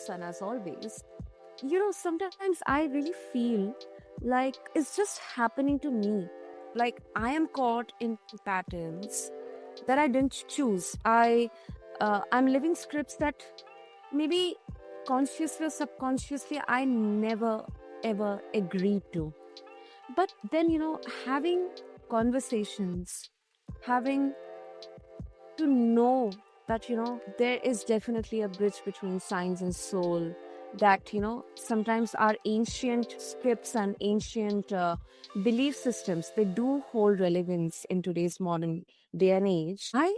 host, and as always, sometimes I really feel like it's just happening to me. Like I am caught in patterns that I didn't choose. I'm living scripts that maybe consciously or subconsciously I never ever agreed to. But then, having conversations, having to know that, there is definitely a bridge between science and soul, that, sometimes our ancient scripts and ancient belief systems, they do hold relevance in today's modern day and age. I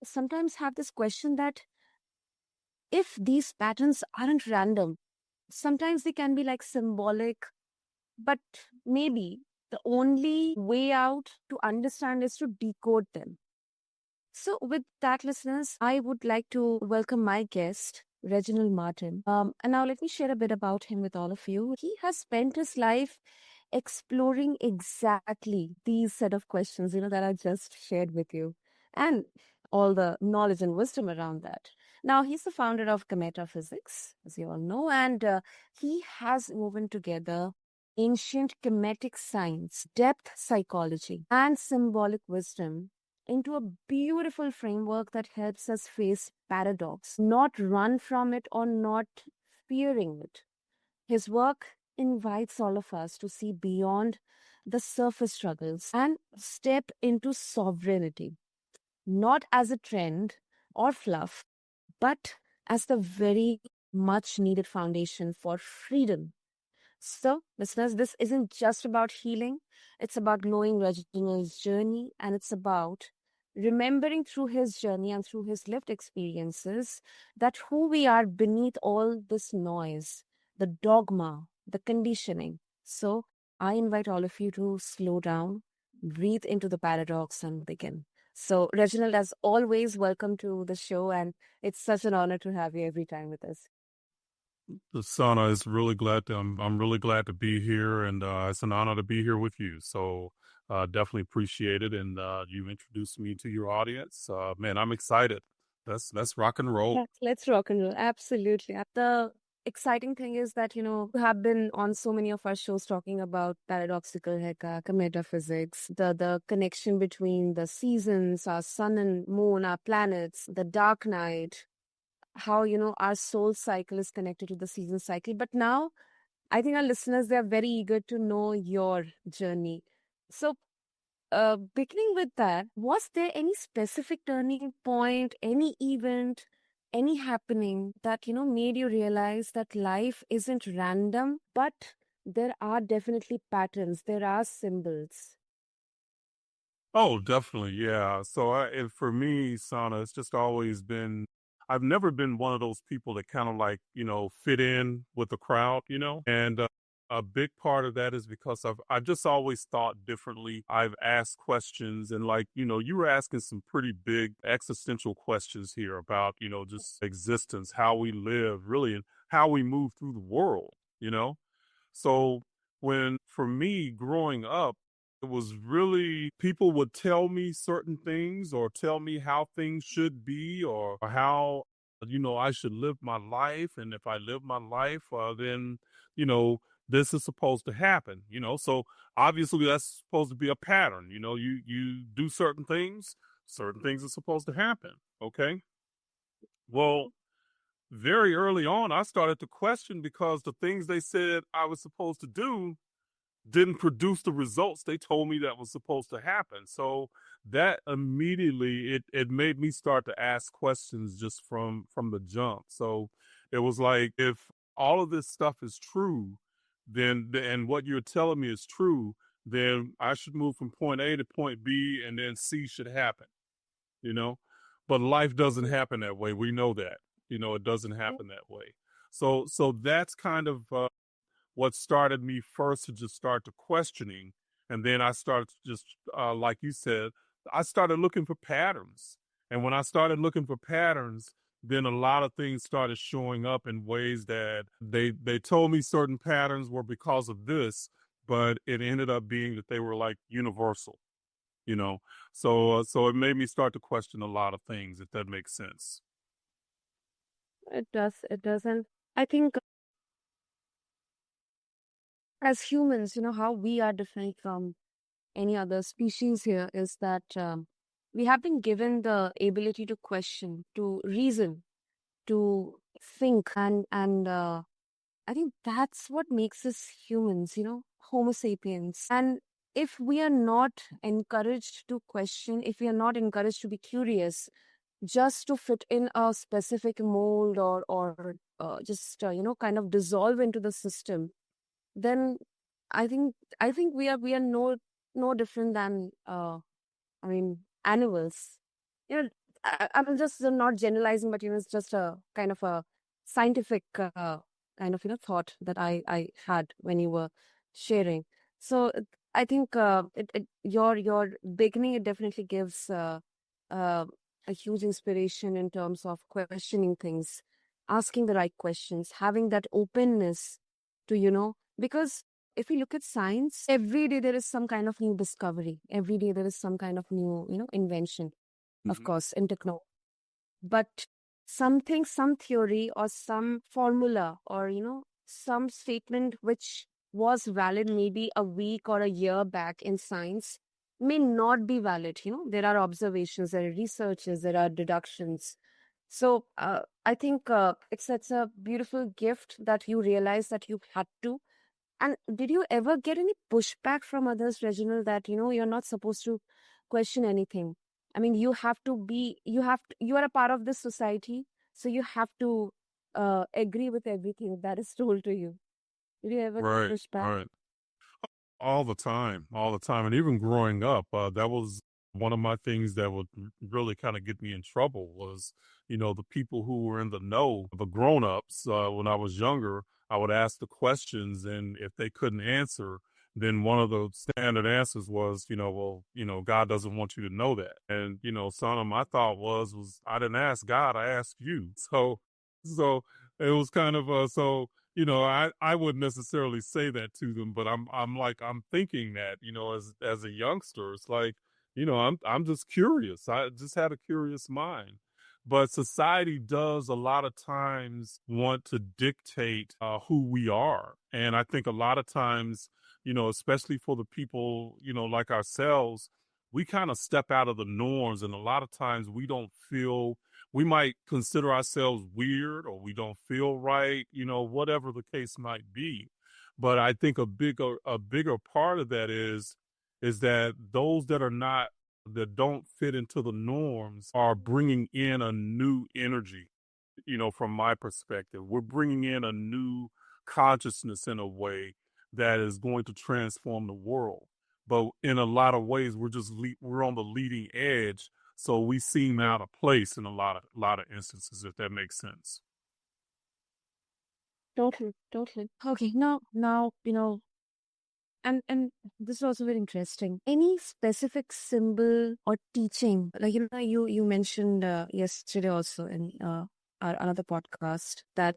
sometimes have this question that if these patterns aren't random, sometimes they can be like symbolic, but maybe the only way out to understand is to decode them. So, with that, listeners, I would like to welcome my guest, Reginald Martin. And now let me share a bit about him with all of you. He has spent his life exploring exactly these set of questions, that I just shared with you, and all the knowledge and wisdom around that. Now, he's the founder of Kametapysics, as you all know, and he has woven together ancient Kemetic science, depth psychology, and symbolic wisdom into a beautiful framework that helps us face paradox, not run from it or not fearing it. His work invites all of us to see beyond the surface struggles and step into sovereignty, not as a trend or fluff, but as the very much needed foundation for freedom. So, listeners, this isn't just about healing, it's about knowing Reginald's journey, and it's about remembering through his journey and through his lived experiences that who we are beneath all this noise, the dogma, the conditioning. So, I invite all of you to slow down, breathe into the paradox, and begin. So, Reginald, as always, welcome to the show, and it's such an honor to have you every time with us. Sana is really glad to, I'm really glad to be here, and it's an honor to be here with you. So definitely appreciate it, and you introduced me to your audience. Man, I'm excited. Let's rock and roll. Let's rock and roll. Absolutely. The exciting thing is that, you have been on so many of our shows talking about paradoxical Heka, Kametaphysics, the connection between the seasons, our sun and moon, our planets, the dark night, how, our soul cycle is connected to the season cycle. But now I think our listeners, they're very eager to know your journey. So beginning with that, was there any specific turning point, any event, any happening that, made you realize that life isn't random, but there are definitely patterns, there are symbols? Oh, definitely, yeah. So and for me, Sana, it's just always been. I've never been one of those people that kind of like fit in with the crowd, and a big part of that is because I've just always thought differently. I've asked questions, and like you were asking some pretty big existential questions here about just existence, how we live, really, and how we move through the world, you know. So when for me growing up, it was really people would tell me certain things or tell me how things should be or how I should live my life, and if I live my life, then you know this is supposed to happen. So obviously that's supposed to be a pattern. You do certain things are supposed to happen. Okay, well, very early on, I started to question because the things they said I was supposed to do didn't produce the results they told me that was supposed to happen. So that immediately it made me start to ask questions just from the jump. So it was like if all of this stuff is true, then and what you're telling me is true, then I should move from point A to point B and then C should happen, you know? But life doesn't happen that way. We know that. It doesn't happen that way. So that's kind of what started me first to just start to questioning. And then I started to just, like you said, I started looking for patterns. And when I started looking for patterns, then a lot of things started showing up in ways that they told me certain patterns were because of this, but it ended up being that they were like universal, you know. So it made me start to question a lot of things, if that makes sense. It does. It does. And I think as humans, how we are different from any other species here is that we have been given the ability to question, to reason, to think, and I think that's what makes us humans, Homo sapiens. And if we are not encouraged to question, if we are not encouraged to be curious, just to fit in a specific mold or just kind of dissolve into the system, then I think we are no different than I mean, animals. I'm just not generalizing, but it's just a kind of a scientific kind of thought that I had when you were sharing. So I think your beginning, it definitely gives uh, a huge inspiration in terms of questioning things, asking the right questions, having that openness to because if we look at science, every day there is some kind of new discovery. Every day there is some kind of new, invention, of Mhm. course, in techno. But something, some theory or some formula or, some statement which was valid maybe a week or a year back in science may not be valid. There are observations, there are researches, there are deductions. So I think it's a beautiful gift that you realize that you had to. And did you ever get any pushback from others, Reginald, that you're not supposed to question anything? I mean, you are a part of this society, so you have to agree with everything that is told to you. Did you ever get Right, pushback? right. All the time. And even growing up, that was one of my things that would really kind of get me in trouble was, the people who were in the know, the grown-ups, when I was younger, I would ask the questions, and if they couldn't answer, then one of the standard answers was, well, God doesn't want you to know that. And, some of my thought was I didn't ask God, I asked you. So it was kind of so I wouldn't necessarily say that to them, but I'm thinking that, as a youngster, it's like, I'm just curious. I just had a curious mind. But society does a lot of times want to dictate who we are. And I think a lot of times, especially for the people, like ourselves, we kind of step out of the norms. And a lot of times we might consider ourselves weird or we don't feel right, whatever the case might be. But I think a bigger part of that is that those that don't fit into the norms are bringing in a new energy, from my perspective. We're bringing in a new consciousness in a way that is going to transform the world. But in a lot of ways, we're on the leading edge, so we seem out of place in a lot of instances, if that makes sense. Totally, totally. Okay, now, and this is also very interesting. Any specific symbol or teaching, like you mentioned yesterday also in our another podcast that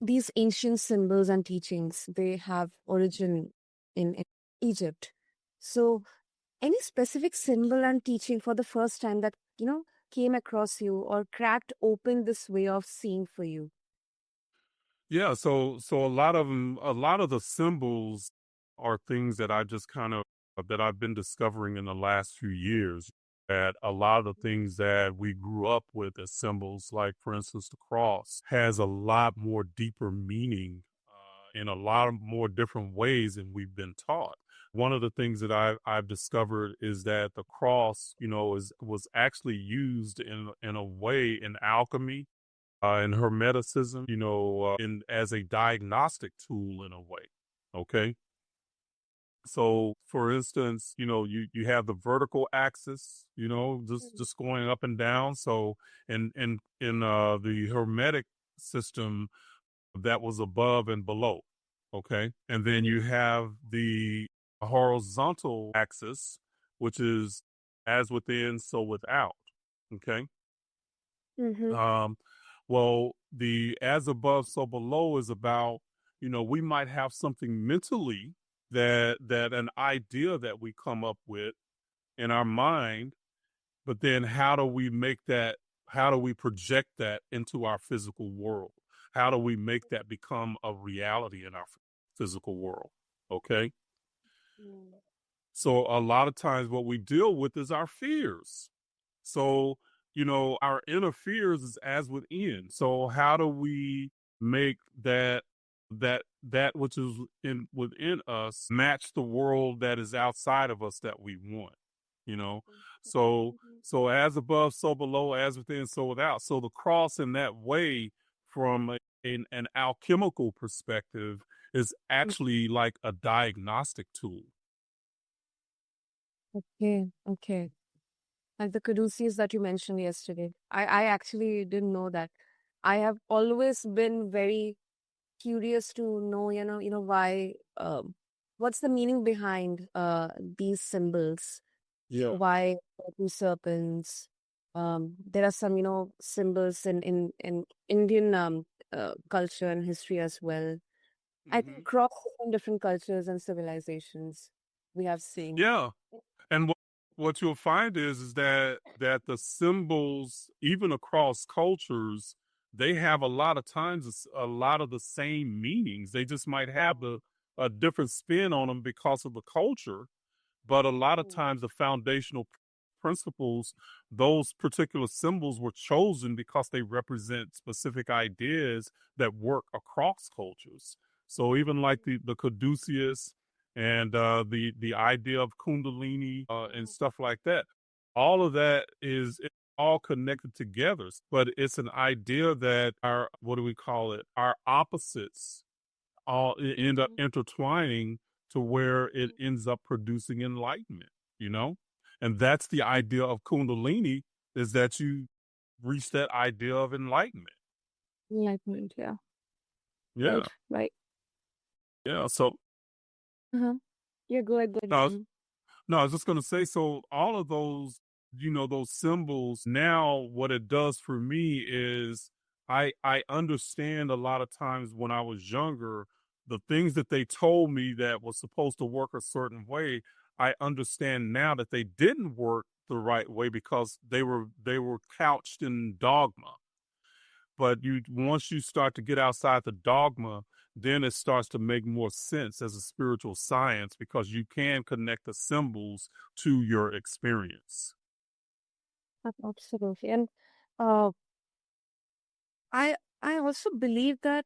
these ancient symbols and teachings, they have origin in Egypt. So any specific symbol and teaching for the first time that came across you or cracked open this way of seeing for you? Yeah, so a lot of the symbols are things that I've been discovering in the last few years. That a lot of the things that we grew up with as symbols, like for instance the cross, has a lot more deeper meaning in a lot of more different ways than we've been taught. One of the things that I've discovered is that the cross, was actually used in a way in alchemy and hermeticism, in as a diagnostic tool in a way. Okay. So for instance, you have the vertical axis, just going up and down. So in the hermetic system, that was above and below. Okay. And then you have the horizontal axis, which is as within, so without. Okay. Mm-hmm. Um, well, the as above, so below is about, we might have something mentally that an idea that we come up with in our mind, but then how do we make that? How do we project that into our physical world? How do we make that become a reality in our physical world? Okay. Mm. So a lot of times what we deal with is our fears. So, our inner fears is as within. So how do we make that which is in within us match the world that is outside of us that we want, you know? So Mhm. so as above, so below, as within, so without. So the cross in that way from an alchemical perspective is actually like a diagnostic tool. Okay, okay. Like the caduceus that you mentioned yesterday. I actually didn't know that. I have always been very curious to know, why, what's the meaning behind these symbols? Yeah. Why two serpents? There are some, symbols in Indian culture and history as well. I think Hmm. across different cultures and civilizations we have seen. Yeah. And what you'll find is that the symbols, even across cultures, they have a lot of times a lot of the same meanings. They just might have a different spin on them because of the culture, but a lot of Mm. times the foundational principles, those particular symbols were chosen because they represent specific ideas that work across cultures. So even like the caduceus and the idea of kundalini and stuff like that, all of that is it's all connected together. But it's an idea that our, what do we call it? Our opposites all end up intertwining to where it ends up producing enlightenment, you know? And that's the idea of kundalini, is that you reach that idea of enlightenment. Enlightenment, yeah. Yeah. Right, right. Yeah. So Uh-huh. Yeah, go ahead, go ahead. no, no, I was just gonna say, so all of those, those symbols, now what it does for me is I understand a lot of times when I was younger, the things that they told me that was supposed to work a certain way, I understand now that they didn't work the right way because they were couched in dogma. But you once you start to get outside the dogma, then it starts to make more sense as a spiritual science because you can connect the symbols to your experience. Absolutely. And uh, I also believe that,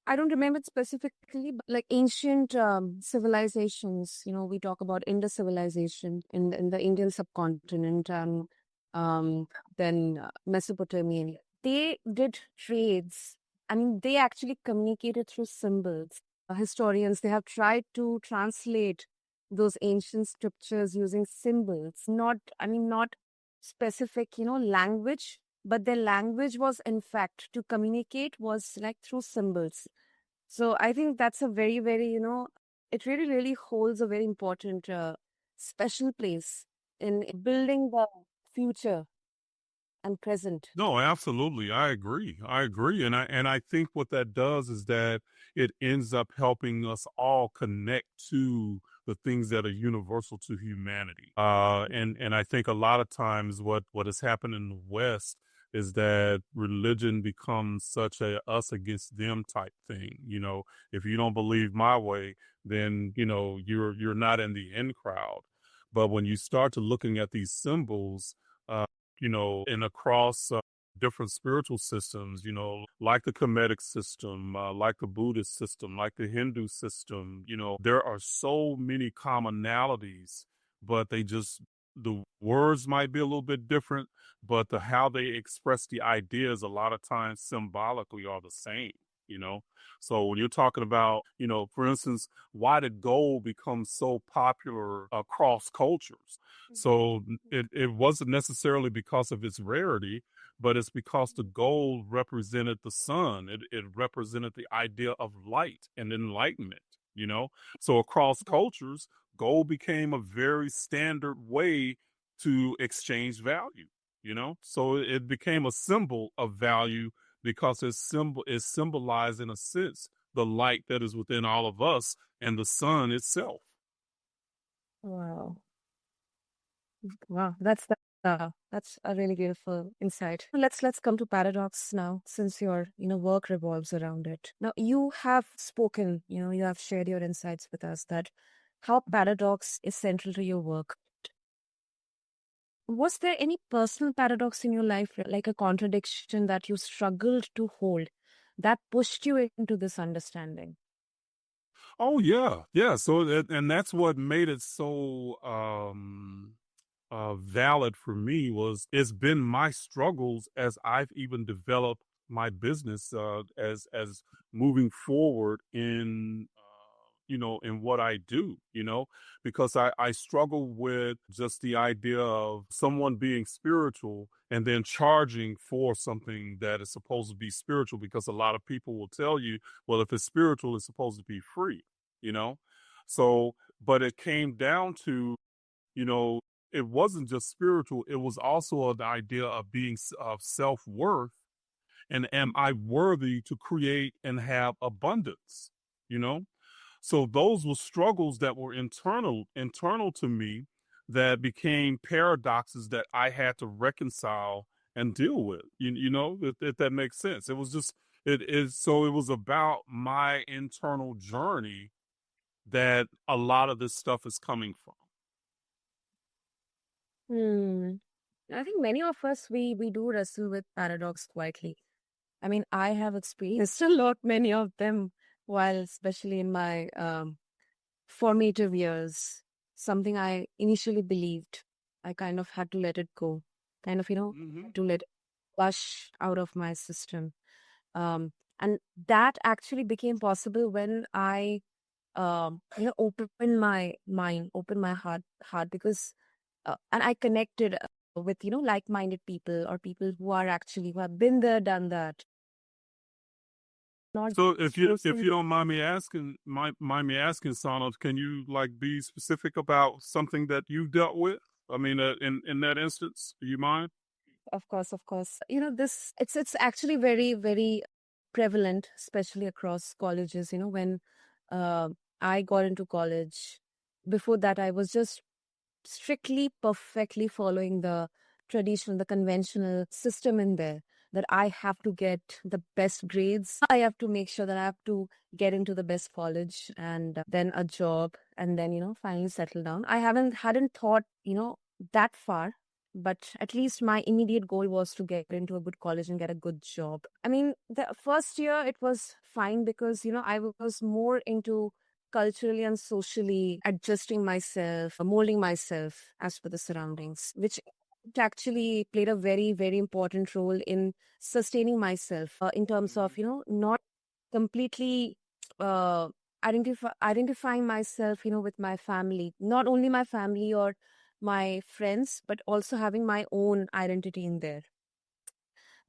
I don't remember it specifically, but like ancient civilizations, we talk about Indus civilization in the Indian subcontinent and um, then Mesopotamia. They did trades. I mean, they actually communicated through symbols. Historians, they have tried to translate those ancient scriptures using symbols, not specific, language, but their language was in fact to communicate was like through symbols. So I think that's a very, very, it really, really holds a very important, special place in building the future and present. No, absolutely. I agree. I agree. And I think what that does is that it ends up helping us all connect to the things that are universal to humanity. And I think a lot of times what has happened in the West is that religion becomes such a us against them type thing. If you don't believe my way, then you're not in the in crowd. But when you start to looking at these symbols, and across different spiritual systems, like the Kemetic system, like the Buddhist system, like the Hindu system, there are so many commonalities, but the words might be a little bit different, but how they express the ideas a lot of times symbolically are the same, you know? So when you're talking about, for instance, why did gold become so popular across cultures? So it wasn't necessarily because of its rarity, but it's because the gold represented the sun. It represented the idea of light and enlightenment, you know? So across cultures, gold became a very standard way to exchange value, So it became a symbol of value because it symbolized in a sense the light that is within all of us and the sun itself. Wow. Wow. That's that. That's a really beautiful insight. Let's come to paradox now, since your work revolves around it. Now you have spoken, you have shared your insights with us that how paradox is central to your work. Was there any personal paradox in your life, like a contradiction that you struggled to hold, that pushed you into this understanding? Oh yeah, yeah. So and that's what made it so valid for me was it's been my struggles as I've even developed my business as moving forward in in what I do, because I struggle with just the idea of someone being spiritual and then charging for something that is supposed to be spiritual, because a lot of people will tell you, well, if it's spiritual, it's supposed to be free, you know? So, but it came down to, you know, it wasn't just spiritual, it was also the idea of being of self-worth, and am I worthy to create and have abundance, you know? So those were struggles that were internal to me, that became paradoxes that I had to reconcile and deal with. If that makes sense. It was just it is so it was about my internal journey that a lot of this stuff is coming from. Hmm. I think many of us we do wrestle with paradox quietly. I mean, I have experienced a lot, many of them, while especially in my formative years. Something I initially believed, I kind of had to let it go, kind of, Hmm. to let it flush out of my system. Um, and that actually became possible when I, opened my mind, opened my heart, because, and I connected with, like-minded people, or people who have been there, done that, not So if forcing. you don't mind me asking, Sonal, can you like be specific about something that you've dealt with? I mean, in that instance, do you mind? Of course, of course. This it's actually very, very prevalent, especially across colleges. When uh, I got into college, before that, I was just strictly, perfectly following the traditional, the conventional system in there. That I have to get the best grades. I have to make sure that I have to get into the best college, and then a job, and then finally settle down. I haven't hadn't thought that far, but at least my immediate goal was to get into a good college and get a good job. I mean, the first year it was fine, because I was more into culturally and socially adjusting myself, molding myself as per the surroundings, which it actually played a very, very important role in sustaining myself, in terms of, Hmm. not completely uh, identifying myself, with my family, not only my family or my friends, but also having my own identity in there.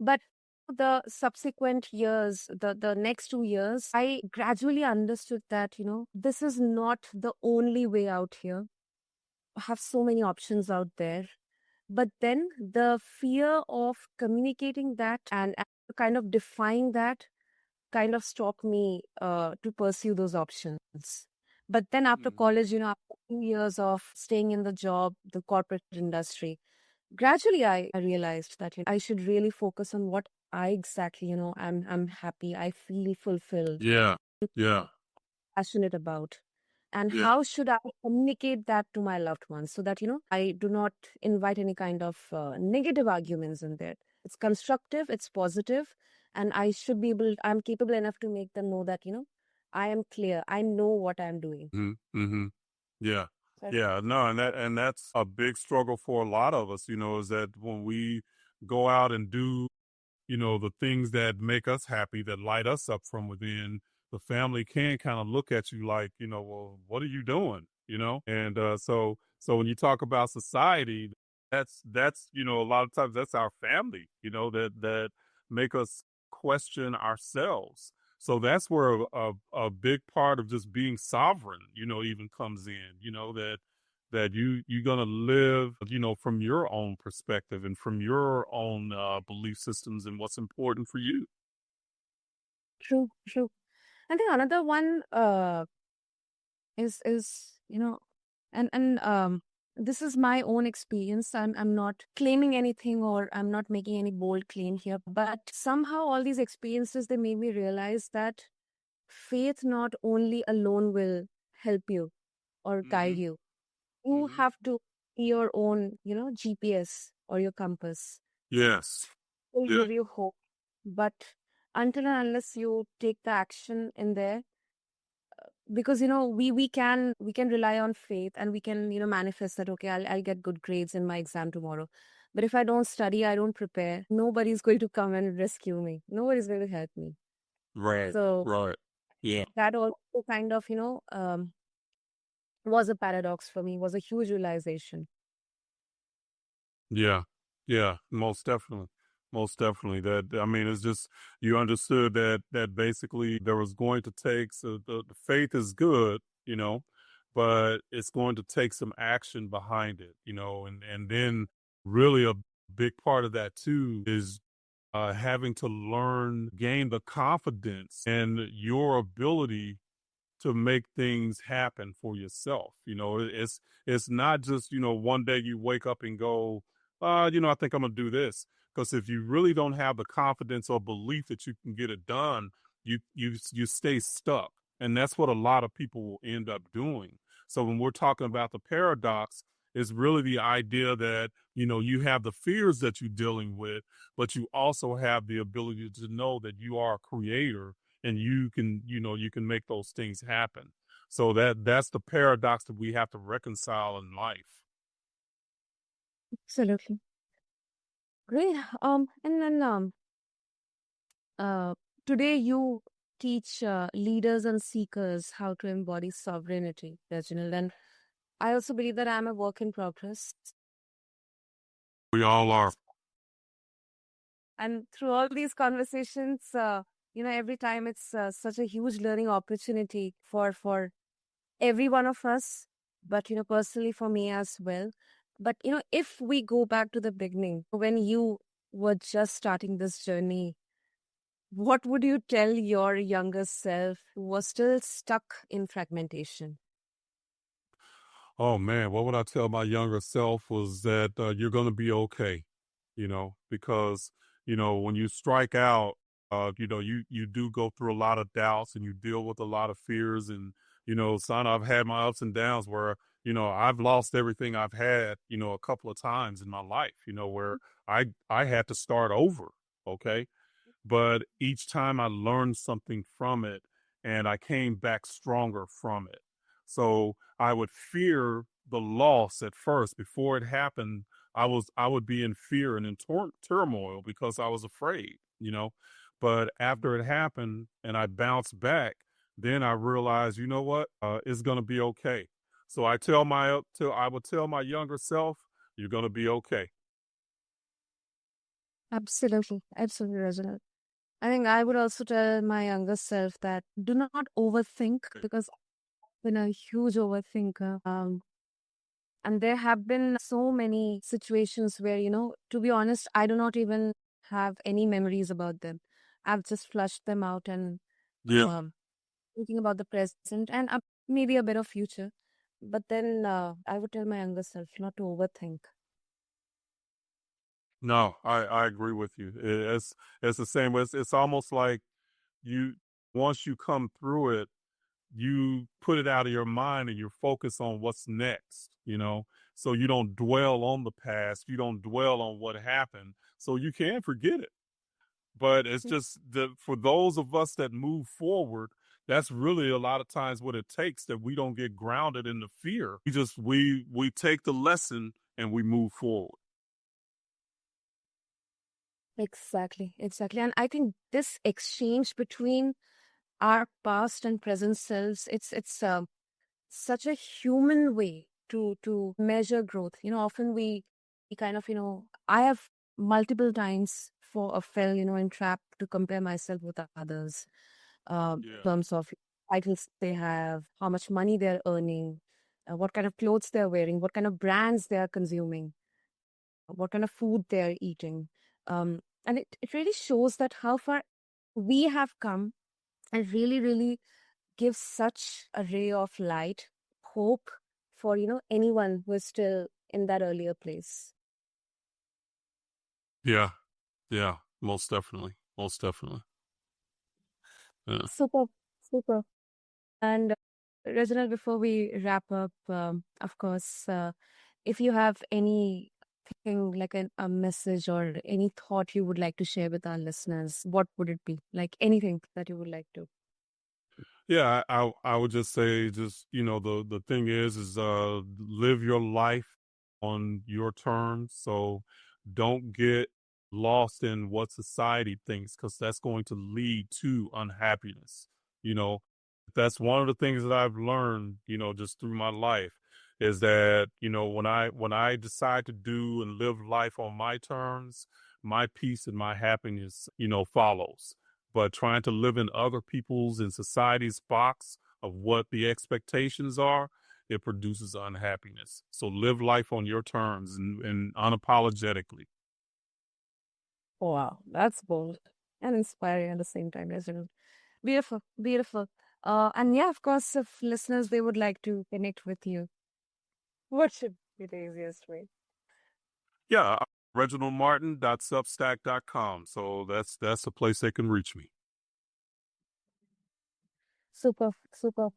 But the subsequent years, the next 2 years, I gradually understood that, this is not the only way out here. I have so many options out there. But then the fear of communicating that, and kind of defying that, kind of stopped me to pursue those options. But then after Hmm. college, after 2 years of staying in the job, the corporate industry, gradually I realized that I should really focus on what I exactly, I'm happy, I feel fulfilled, Yeah, yeah, passionate about. And yeah. how should I communicate that to my loved ones, so that, I do not invite any kind of negative arguments in there. It's constructive, it's positive, and I'm capable enough to make them know that, I am clear, I know what I'm doing. Hmm. Hmm. Yeah. So, Yeah, no, and that's a big struggle for a lot of us, is that when we go out and do, the things that make us happy, that light us up from within, the family can kind of look at you like, well, what are you doing? And so when you talk about society, that's a lot of times that's our family, that make us question ourselves. So that's where a big part of just being sovereign, even comes in, that you're gonna live, from your own perspective and from your own belief systems and what's important for you. true, true. I think another one is and This is my own experience. I'm not claiming anything, or I'm not making any bold claim here. But somehow all these experiences, they made me realize that faith not only alone will help you or guide Mm-hmm. you. You Mm-hmm. have to be your own, GPS or your compass. Yes. Will Yeah. give you hope. But until and unless you take the action in there, because we can rely on faith, and we can manifest that, okay, I'll get good grades in my exam tomorrow. But if I don't study, I don't prepare, nobody's going to come and rescue me, nobody's going to help me. Right. So Right. Yeah. that also kind of was a paradox for me, was a huge realization. Yeah. Yeah. Most definitely. Most definitely. That I mean, it's just you understood that basically there was going to take so the faith is good, but it's going to take some action behind it, and then really a big part of that too is having to gain the confidence and your ability to make things happen for yourself. It's not just, one day you wake up and go, I think I'm gonna do this. Because if you really don't have the confidence or belief that you can get it done, you stay stuck. And that's what a lot of people will end up doing. So when we're talking about the paradox, it's really the idea that, you have the fears that you're dealing with, but you also have the ability to know that you are a creator and you can make those things happen. So that's the paradox that we have to reconcile in life. Absolutely. Great. And then uh today you teach leaders and seekers how to embody sovereignty, Reginald. And I also believe that I'm a work in progress. We all are. And through all these conversations, every time it's such a huge learning opportunity for every one of us, but personally for me as well. But if we go back to the beginning, when you were just starting this journey, what would you tell your younger self who was still stuck in fragmentation? Oh man, what would I tell my younger self was that you're going to be okay, because when you strike out, you do go through a lot of doubts and you deal with a lot of fears, and son, I've had my ups and downs where I've lost everything I've had, a couple of times in my life, where I had to start over. Okay, but each time I learned something from it and I came back stronger from it. So I would fear the loss at first. Before it happened, I would be in fear and in turmoil because I was afraid. But after it happened and I bounced back, then I realized, you know what? It's gonna be okay. So I would tell my younger self, you're gonna be okay. Absolutely, absolutely, Reginald. I think I would also tell my younger self that do not overthink, because I've been a huge overthinker. And there have been so many situations where, to be honest, I do not even have any memories about them. I've just flushed them out and Yeah. thinking about the present and maybe a bit of future. But then I would tell my younger self not to overthink. No, I agree with you. It's the same. It's almost like you once you come through it, you put it out of your mind and you're focused on what's next. So you don't dwell on the past, you don't dwell on what happened, so you can forget it. But it's just for those of us that move forward, that's really a lot of times what it takes, that we don't get grounded in the fear. We take the lesson and we move forward. Exactly, exactly. And I think this exchange between our past and present selves, it's such a human way to measure growth. Often we kind of, I have multiple times fell, in trap to compare myself with others, Yeah. in terms of titles they have, how much money they're earning, what kind of clothes they're wearing, what kind of brands they are consuming, what kind of food they're eating. And it really shows that how far we have come, and really, really gives such a ray of light, hope for, anyone who is still in that earlier place. Yeah. Yeah. Most definitely. Most definitely. Yeah. Super, super. And Reginald, before we wrap up, of course, if you have anything like a message or any thought you would like to share with our listeners, what would it be? Like anything that you would like to. Yeah, I would just say, just the thing is live your life on your terms. So don't get lost in what society thinks, because that's going to lead to unhappiness. You know, that's one of the things that I've learned, just through my life, is that, when I decide to do and live life on my terms, my peace and my happiness, follows. But trying to live in other people's and society's box of what the expectations are, it produces unhappiness. So live life on your terms and unapologetically. Wow, that's bold and inspiring at the same time, Reginald. Beautiful, beautiful. And yeah, of course, if listeners they would like to connect with you, what should be the easiest way? Yeah, Reginald Martin Substack.com. So that's a place they can reach me. Super, super.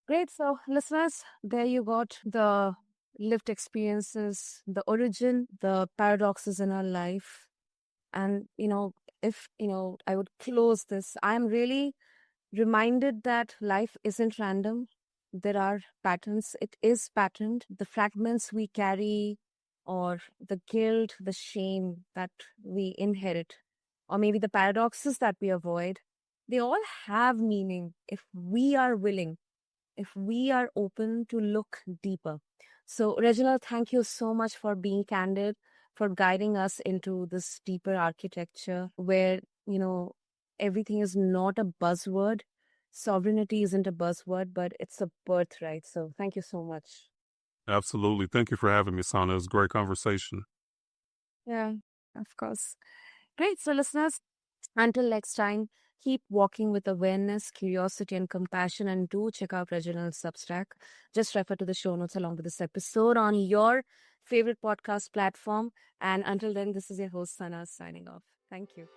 Great. So, listeners, there you got the lived experiences, the origin, the paradoxes in our life. And, if, I would close this, I'm really reminded that life isn't random. There are patterns. It is patterned. The fragments we carry, or the guilt, the shame that we inherit, or maybe the paradoxes that we avoid, they all have meaning if we are willing, if we are open to look deeper. So, Reginald, thank you so much for being candid, for guiding us into this deeper architecture where, everything is not a buzzword. Sovereignty isn't a buzzword, but it's a birthright. So, thank you so much. Absolutely. Thank you for having me, Sana. It was a great conversation. Yeah, of course. Great. So, listeners, until next time, keep walking with awareness, curiosity, and compassion. And do check out Reginald's Substack. Just refer to the show notes along with this episode on your favorite podcast platform. And until then, this is your host, Sana, signing off. Thank you.